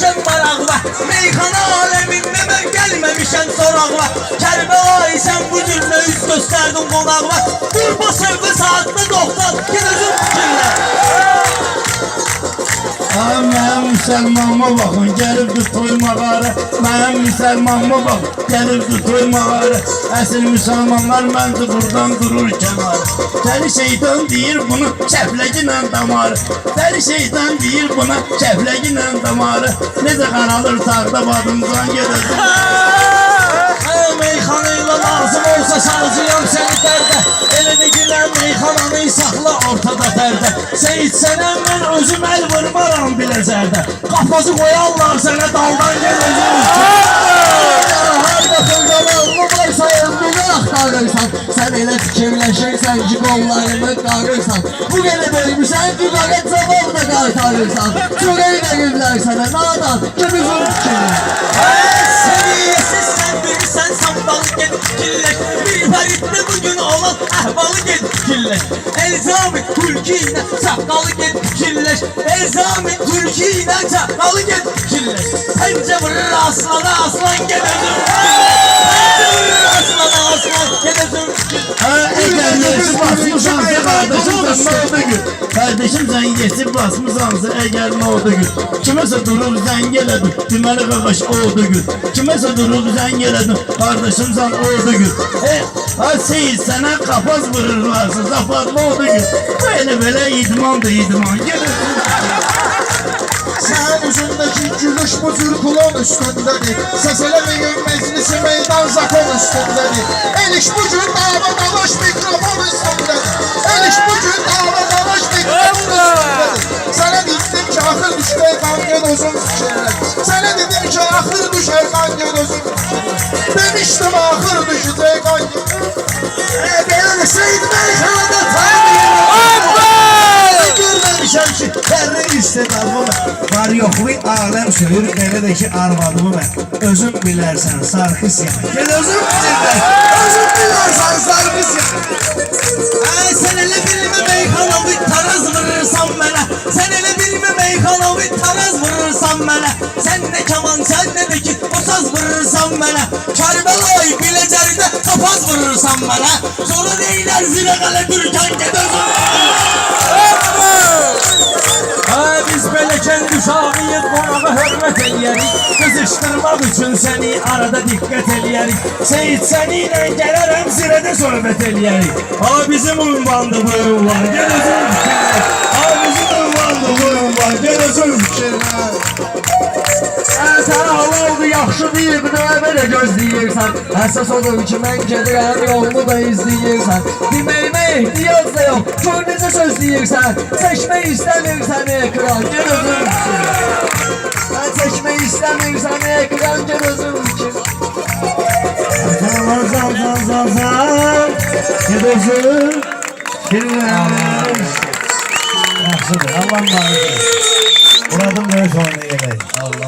vermişəm maraqla. Meyxana aləmində mən gəlməmişəm soraqla. Kərbəlayı sən bu cürlə üz göstərdin qonaqla. Dur bu sövqü saatda 90 gel özün fikirlə. Mənim müsəlmanıma baxın, gəlibdir toy mağarı. Mənim müsəlmanıma bax, gəlibdir toy mağarı. Əsl müsəlmanlar məncə buradan durur kənarı. Dəli şeytan deyir bunu şəfləginlə damarı. Dəli şeytan deyir buna şəfləginlə damarı. Necə qaralır sağda badımcan gedəcək. Meyxanayla lazım olsa salacağım səni dərdə. Elə də gülən meyxananı saxla ortada pərdə. Sən içsənəm mən özüm əl vurmaram biləcərdə. Qapazı qoyarlar sənə daldan gel özüm üçün. Harada fırqalarımı varsa ömrünü axtarırsan. Sən elə fikirləşirsən ki qollarımı qarırsan. Bu qədər böyümüsən ki qarət zavabda qartarırsan. Çörək verirlər sənə nadan kim üzüm fikirlər. Seviyesiz sən bilirsən sambalı gedib fikirləş. Bir fəriddə bugün olan əhvalı gedib fikirləş. Elzami Türkiyə ilə saqqalı gedib fikirləş. Elzami Türkiyə ilə saqqalı gedib fikirləş. Həncə vurur aslana aslan gedəcəm fikirləş. Həncə vurur aslana aslan gedəcəm fikirləş. Əgər yetib basmışansa qardaşım sən nə oldu gün? Kardeşim sən yetib basmışansa əgər nə oldu gün? Kiməsə durub zəng elədin, deməli qaqaş oldu gün. Kiməsə durub zəng elədin, kardeşim sən oldu gün. Seyid sənə qapaz vururlarsa, zafatlı oldu gün. Belə idmandır idman, gelir. Sen üzündeki gülüş bu cür kulon üstündedir. Ses elemeyin meclisi meydan zakon üstündedir. El iş bu cür dava dalaş mikrofon üstündedir. El iş bu cür dava dalaş mikrofon üstündedir. Sana dedim ki ahır düşer kan gel uzun fikirler. Sana dedim ki ahır düşer kan gel uzun fikirler. Demiştim ahır düşecek kan gel. Benim Seyid Meyxanada tanıyım. Görməmişəm ki tərri istedadımı mən. Var yoxlu aləm söyür elə də ki arvadımı mən. Özün bilərsən Sarkisyan. Gel özün bilirsən. Özün bilərsən Sarkisyan. Sən elə bilmə meyxanavi taraz vurursan mənə. Sən elə bilmə meyxanavi taraz vurursan mənə. Sən nə kaman sən nə də ki o saz vurursan mənə. Kərbəlayı Biləcərdə tapaz vurursan mənə. Sonra deyilər zilə qələ Türkan ged özün. Biz belə kənd uşağıyıq, qonağa hörmət eləyərik. Qızışdırmaq üçün səni arada diqqət eləyərik. Seyid səni ilə gələrəm zirədə söhbət eləyərik. Bizim ünvandı bu ünvan, gel özün fikirlər. Bizim ünvandı bu ünvan, gel özün fikirlər. Sən halaldı, yaxşı deyib, nəyə belə gözləyirsən. Əsas odur ki, mən gedirəm, yolunu da izləyirsən. Deməyimə ehtiyac da yox, gör necə sözləyirsən. Çəkmək istəmirsən ekran, gel özün fikirlər. Sən çəkmək istəmirsən ekran, gel özün fikirlər. Gel özün fikirlər. Yaxşıdır, Allah'ın bağlıdır. Muradın böyle sonra yemeği. Allah.